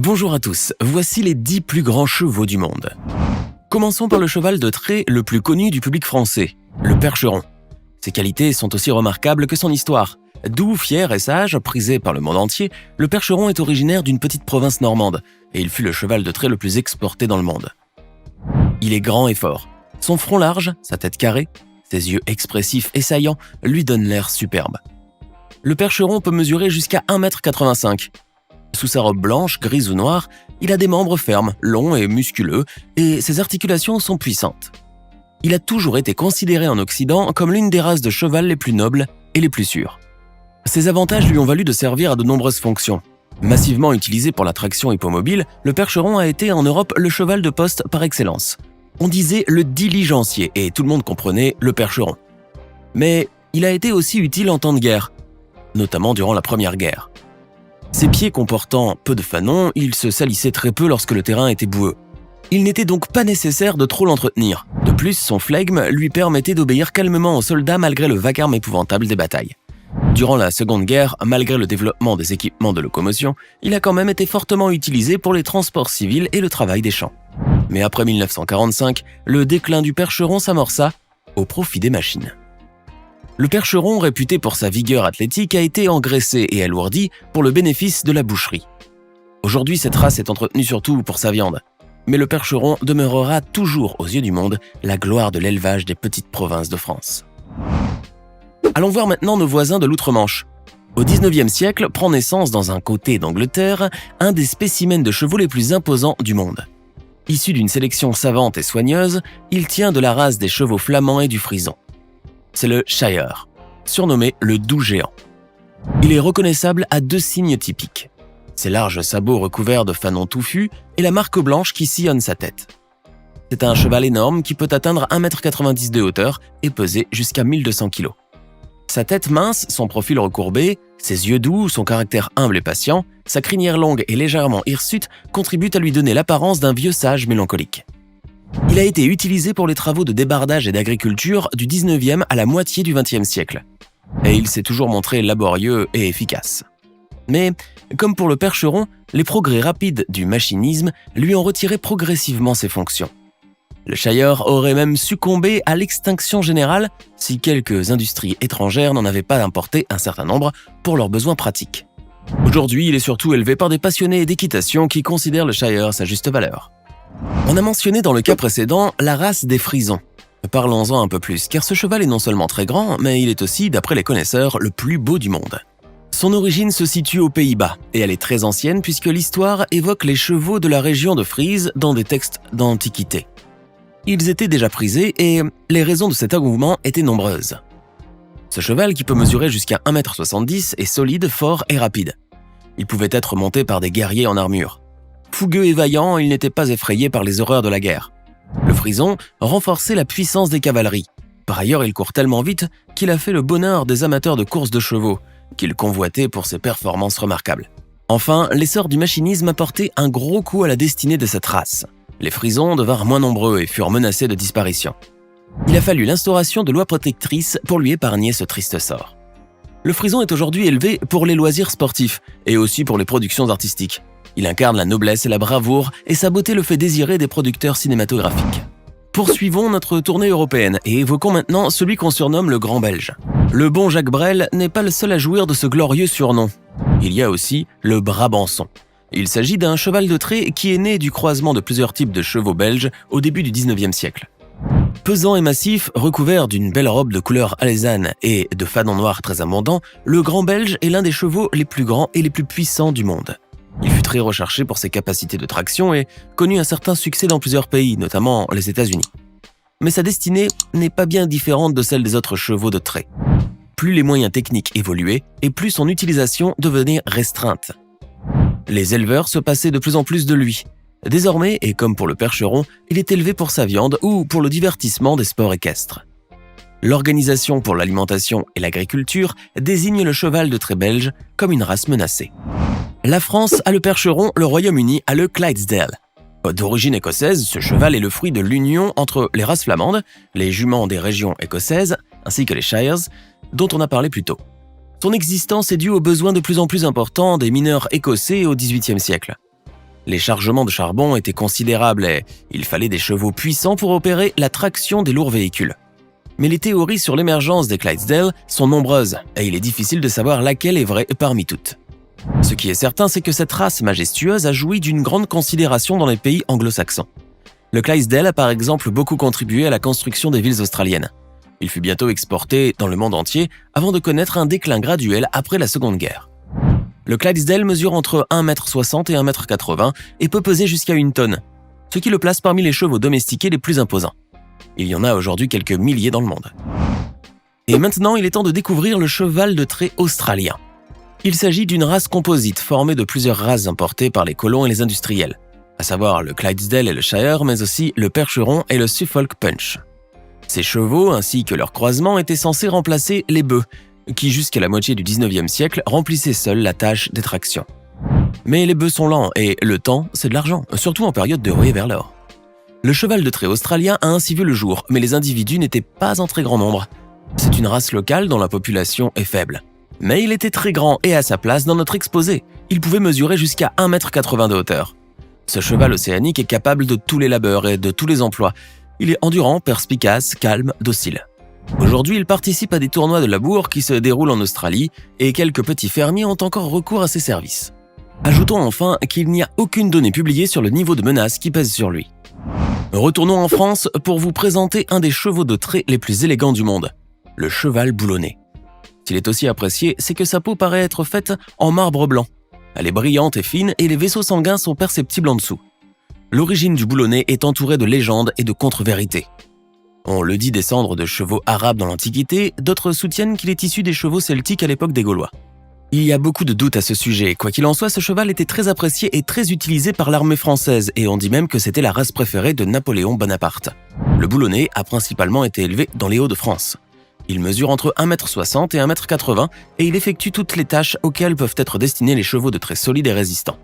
Bonjour à tous, voici les 10 plus grands chevaux du monde. Commençons par le cheval de trait le plus connu du public français, le percheron. Ses qualités sont aussi remarquables que son histoire. Doux, fier et sage, prisé par le monde entier, le percheron est originaire d'une petite province normande et il fut le cheval de trait le plus exporté dans le monde. Il est grand et fort. Son front large, sa tête carrée, ses yeux expressifs et saillants lui donnent l'air superbe. Le percheron peut mesurer jusqu'à 1,85 m. Sous sa robe blanche, grise ou noire, il a des membres fermes, longs et musculeux, et ses articulations sont puissantes. Il a toujours été considéré en Occident comme l'une des races de cheval les plus nobles et les plus sûres. Ses avantages lui ont valu de servir à de nombreuses fonctions. Massivement utilisé pour la traction hippomobile, le percheron a été en Europe le cheval de poste par excellence. On disait le diligencier et tout le monde comprenait le percheron. Mais il a été aussi utile en temps de guerre, notamment durant la Première Guerre. Ses pieds comportant peu de fanons, il se salissait très peu lorsque le terrain était boueux. Il n'était donc pas nécessaire de trop l'entretenir. De plus, son flegme lui permettait d'obéir calmement aux soldats malgré le vacarme épouvantable des batailles. Durant la Seconde Guerre, malgré le développement des équipements de locomotion, il a quand même été fortement utilisé pour les transports civils et le travail des champs. Mais après 1945, le déclin du percheron s'amorça au profit des machines. Le percheron, réputé pour sa vigueur athlétique, a été engraissé et alourdi pour le bénéfice de la boucherie. Aujourd'hui, cette race est entretenue surtout pour sa viande. Mais le percheron demeurera toujours, aux yeux du monde, la gloire de l'élevage des petites provinces de France. Allons voir maintenant nos voisins de l'outre-Manche. Au XIXe siècle, prend naissance dans un côté d'Angleterre un des spécimens de chevaux les plus imposants du monde. Issu d'une sélection savante et soigneuse, il tient de la race des chevaux flamands et du frison. C'est le Shire, surnommé le doux géant. Il est reconnaissable à 2 signes typiques. Ses larges sabots recouverts de fanons touffus et la marque blanche qui sillonne sa tête. C'est un cheval énorme qui peut atteindre 1,90 m de hauteur et peser jusqu'à 1200 kg. Sa tête mince, son profil recourbé, ses yeux doux, son caractère humble et patient, sa crinière longue et légèrement hirsute contribuent à lui donner l'apparence d'un vieux sage mélancolique. Il a été utilisé pour les travaux de débardage et d'agriculture du 19e à la moitié du 20e siècle. Et il s'est toujours montré laborieux et efficace. Mais, comme pour le percheron, les progrès rapides du machinisme lui ont retiré progressivement ses fonctions. Le Shire aurait même succombé à l'extinction générale si quelques industries étrangères n'en avaient pas importé un certain nombre pour leurs besoins pratiques. Aujourd'hui, il est surtout élevé par des passionnés d'équitation qui considèrent le Shire à sa juste valeur. On a mentionné dans le cas précédent la race des frisons. Parlons-en un peu plus, car ce cheval est non seulement très grand, mais il est aussi, d'après les connaisseurs, le plus beau du monde. Son origine se situe aux Pays-Bas, et elle est très ancienne puisque l'histoire évoque les chevaux de la région de Frise dans des textes d'Antiquité. Ils étaient déjà prisés et les raisons de cet engouement étaient nombreuses. Ce cheval, qui peut mesurer jusqu'à 1,70 m, est solide, fort et rapide. Il pouvait être monté par des guerriers en armure. Fougueux et vaillant, il n'était pas effrayé par les horreurs de la guerre. Le frison renforçait la puissance des cavaleries. Par ailleurs, il court tellement vite qu'il a fait le bonheur des amateurs de courses de chevaux, qu'il convoitait pour ses performances remarquables. Enfin, l'essor du machinisme a porté un gros coup à la destinée de cette race. Les frisons devinrent moins nombreux et furent menacés de disparition. Il a fallu l'instauration de lois protectrices pour lui épargner ce triste sort. Le frison est aujourd'hui élevé pour les loisirs sportifs et aussi pour les productions artistiques. Il incarne la noblesse et la bravoure et sa beauté le fait désirer des producteurs cinématographiques. Poursuivons notre tournée européenne et évoquons maintenant celui qu'on surnomme le Grand Belge. Le bon Jacques Brel n'est pas le seul à jouir de ce glorieux surnom. Il y a aussi le Brabançon. Il s'agit d'un cheval de trait qui est né du croisement de plusieurs types de chevaux belges au début du 19e siècle. Pesant et massif, recouvert d'une belle robe de couleur alezane et de fanons noirs très abondants, le Grand Belge est l'un des chevaux les plus grands et les plus puissants du monde. Il fut très recherché pour ses capacités de traction et connut un certain succès dans plusieurs pays, notamment les États-Unis. Mais sa destinée n'est pas bien différente de celle des autres chevaux de trait. Plus les moyens techniques évoluaient et plus son utilisation devenait restreinte. Les éleveurs se passaient de plus en plus de lui. Désormais, et comme pour le percheron, il est élevé pour sa viande ou pour le divertissement des sports équestres. L'Organisation pour l'alimentation et l'agriculture désigne le cheval de trait belge comme une race menacée. La France a le percheron, le Royaume-Uni a le Clydesdale. D'origine écossaise, ce cheval est le fruit de l'union entre les races flamandes, les juments des régions écossaises, ainsi que les Shires, dont on a parlé plus tôt. Son existence est due aux besoins de plus en plus importants des mineurs écossais au XVIIIe siècle. Les chargements de charbon étaient considérables et il fallait des chevaux puissants pour opérer la traction des lourds véhicules. Mais les théories sur l'émergence des Clydesdale sont nombreuses et il est difficile de savoir laquelle est vraie parmi toutes. Ce qui est certain, c'est que cette race majestueuse a joui d'une grande considération dans les pays anglo-saxons. Le Clydesdale a par exemple beaucoup contribué à la construction des villes australiennes. Il fut bientôt exporté dans le monde entier avant de connaître un déclin graduel après la Seconde Guerre. Le Clydesdale mesure entre 1,60 m et 1,80 m et peut peser jusqu'à 1 tonne, ce qui le place parmi les chevaux domestiqués les plus imposants. Il y en a aujourd'hui quelques milliers dans le monde. Et maintenant, il est temps de découvrir le cheval de trait australien. Il s'agit d'une race composite formée de plusieurs races importées par les colons et les industriels, à savoir le Clydesdale et le Shire, mais aussi le Percheron et le Suffolk Punch. Ces chevaux, ainsi que leurs croisements, étaient censés remplacer les bœufs, qui jusqu'à la moitié du 19e siècle remplissaient seuls la tâche des tractions. Mais les bœufs sont lents et le temps, c'est de l'argent, surtout en période de ruée vers l'or. Le cheval de trait australien a ainsi vu le jour, mais les individus n'étaient pas en très grand nombre. C'est une race locale dont la population est faible. Mais il était très grand et à sa place dans notre exposé. Il pouvait mesurer jusqu'à 1,80 m de hauteur. Ce cheval océanique est capable de tous les labeurs et de tous les emplois. Il est endurant, perspicace, calme, docile. Aujourd'hui, il participe à des tournois de labour qui se déroulent en Australie et quelques petits fermiers ont encore recours à ses services. Ajoutons enfin qu'il n'y a aucune donnée publiée sur le niveau de menace qui pèse sur lui. Retournons en France pour vous présenter un des chevaux de trait les plus élégants du monde, le cheval boulonné. S'il est aussi apprécié, c'est que sa peau paraît être faite en marbre blanc. Elle est brillante et fine et les vaisseaux sanguins sont perceptibles en dessous. L'origine du boulonné est entourée de légendes et de contre-vérités. On le dit descendre de chevaux arabes dans l'Antiquité, d'autres soutiennent qu'il est issu des chevaux celtiques à l'époque des Gaulois. Il y a beaucoup de doutes à ce sujet. Quoi qu'il en soit, ce cheval était très apprécié et très utilisé par l'armée française et on dit même que c'était la race préférée de Napoléon Bonaparte. Le boulonné a principalement été élevé dans les Hauts-de-France. Il mesure entre 1,60 m et 1,80 m et il effectue toutes les tâches auxquelles peuvent être destinés les chevaux de trait solides et résistants.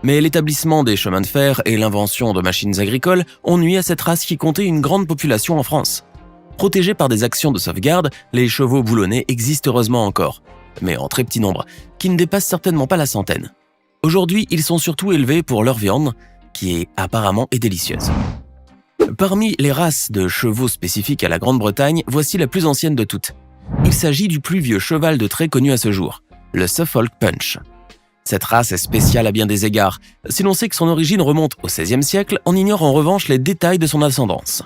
Mais l'établissement des chemins de fer et l'invention de machines agricoles ont nui à cette race qui comptait une grande population en France. Protégés par des actions de sauvegarde, les chevaux boulonnés existent heureusement encore, mais en très petit nombre, qui ne dépassent certainement pas la centaine. Aujourd'hui, ils sont surtout élevés pour leur viande, qui est apparemment et délicieuse. Parmi les races de chevaux spécifiques à la Grande-Bretagne, voici la plus ancienne de toutes. Il s'agit du plus vieux cheval de trait connu à ce jour, le Suffolk Punch. Cette race est spéciale à bien des égards. Si l'on sait que son origine remonte au XVIe siècle, on ignore en revanche les détails de son ascendance.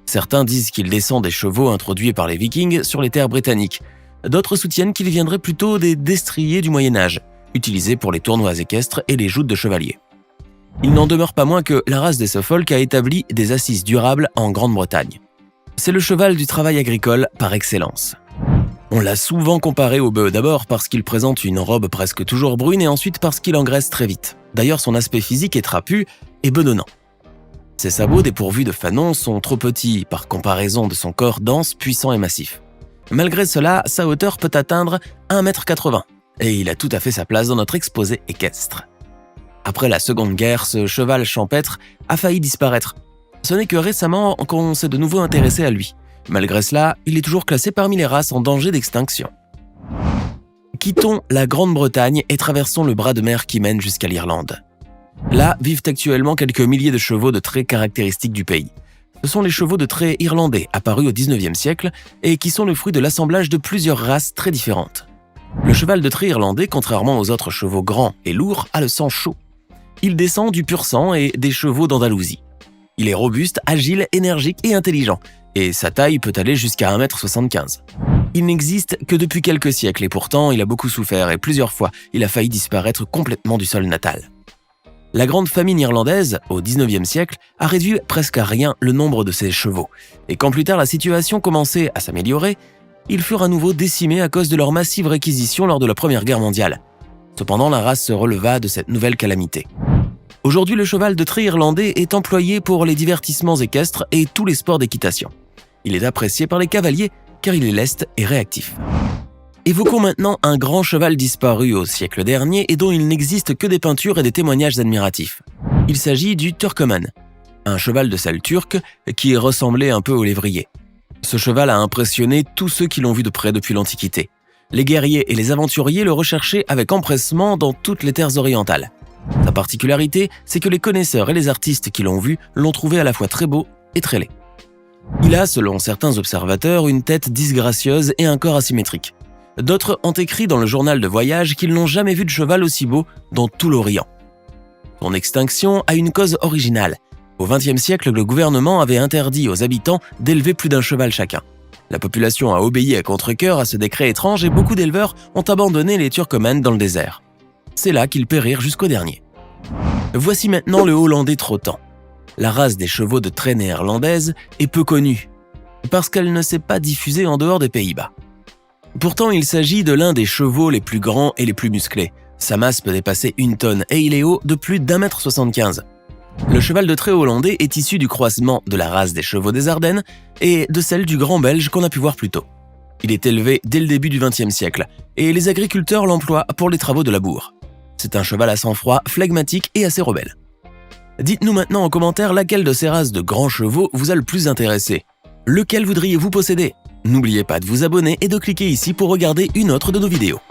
Certains disent qu'il descend des chevaux introduits par les Vikings sur les terres britanniques. D'autres soutiennent qu'il viendrait plutôt des destriers du Moyen-Âge, utilisés pour les tournois équestres et les joutes de chevaliers. Il n'en demeure pas moins que la race des Suffolk a établi des assises durables en Grande-Bretagne. C'est le cheval du travail agricole par excellence. On l'a souvent comparé au bœuf, d'abord parce qu'il présente une robe presque toujours brune et ensuite parce qu'il engraisse très vite. D'ailleurs, son aspect physique est trapu et bedonnant. Ses sabots dépourvus de fanons sont trop petits par comparaison de son corps dense, puissant et massif. Malgré cela, sa hauteur peut atteindre 1,80 m et il a tout à fait sa place dans notre exposé équestre. Après la Seconde Guerre, ce cheval champêtre a failli disparaître. Ce n'est que récemment qu'on s'est de nouveau intéressé à lui. Malgré cela, il est toujours classé parmi les races en danger d'extinction. Quittons la Grande-Bretagne et traversons le bras de mer qui mène jusqu'à l'Irlande. Là vivent actuellement quelques milliers de chevaux de trait caractéristiques du pays. Ce sont les chevaux de trait irlandais apparus au XIXe siècle et qui sont le fruit de l'assemblage de plusieurs races très différentes. Le cheval de trait irlandais, contrairement aux autres chevaux grands et lourds, a le sang chaud. Il descend du pur sang et des chevaux d'Andalousie. Il est robuste, agile, énergique et intelligent, et sa taille peut aller jusqu'à 1,75 m. Il n'existe que depuis quelques siècles et pourtant il a beaucoup souffert et plusieurs fois il a failli disparaître complètement du sol natal. La grande famine irlandaise, au XIXe siècle, a réduit presque à rien le nombre de ses chevaux, et quand plus tard la situation commençait à s'améliorer, ils furent à nouveau décimés à cause de leur massive réquisition lors de la Première Guerre mondiale. Cependant, la race se releva de cette nouvelle calamité. Aujourd'hui, le cheval de trait irlandais est employé pour les divertissements équestres et tous les sports d'équitation. Il est apprécié par les cavaliers car il est leste et réactif. Évoquons maintenant un grand cheval disparu au siècle dernier et dont il n'existe que des peintures et des témoignages admiratifs. Il s'agit du Turcoman, un cheval de selle turque qui ressemblait un peu au lévrier. Ce cheval a impressionné tous ceux qui l'ont vu de près depuis l'Antiquité. Les guerriers et les aventuriers le recherchaient avec empressement dans toutes les terres orientales. Sa particularité, c'est que les connaisseurs et les artistes qui l'ont vu l'ont trouvé à la fois très beau et très laid. Il a, selon certains observateurs, une tête disgracieuse et un corps asymétrique. D'autres ont écrit dans le journal de voyage qu'ils n'ont jamais vu de cheval aussi beau dans tout l'Orient. Son extinction a une cause originale. Au XXe siècle, le gouvernement avait interdit aux habitants d'élever plus d'un cheval chacun. La population a obéi à contre-cœur à ce décret étrange et beaucoup d'éleveurs ont abandonné les turcomanes dans le désert. C'est là qu'ils périrent jusqu'au dernier. Voici maintenant le Hollandais trottant. La race des chevaux de trait néerlandaise est peu connue, parce qu'elle ne s'est pas diffusée en dehors des Pays-Bas. Pourtant, il s'agit de l'un des chevaux les plus grands et les plus musclés. Sa masse peut dépasser 1 tonne et il est haut de plus d'1,75 m. Le cheval de trait hollandais est issu du croisement de la race des chevaux des Ardennes et de celle du Grand Belge qu'on a pu voir plus tôt. Il est élevé dès le début du XXe siècle et les agriculteurs l'emploient pour les travaux de labour. C'est un cheval à sang-froid, flegmatique et assez rebelle. Dites-nous maintenant en commentaire laquelle de ces races de grands chevaux vous a le plus intéressé. Lequel voudriez-vous posséder ? N'oubliez pas de vous abonner et de cliquer ici pour regarder une autre de nos vidéos.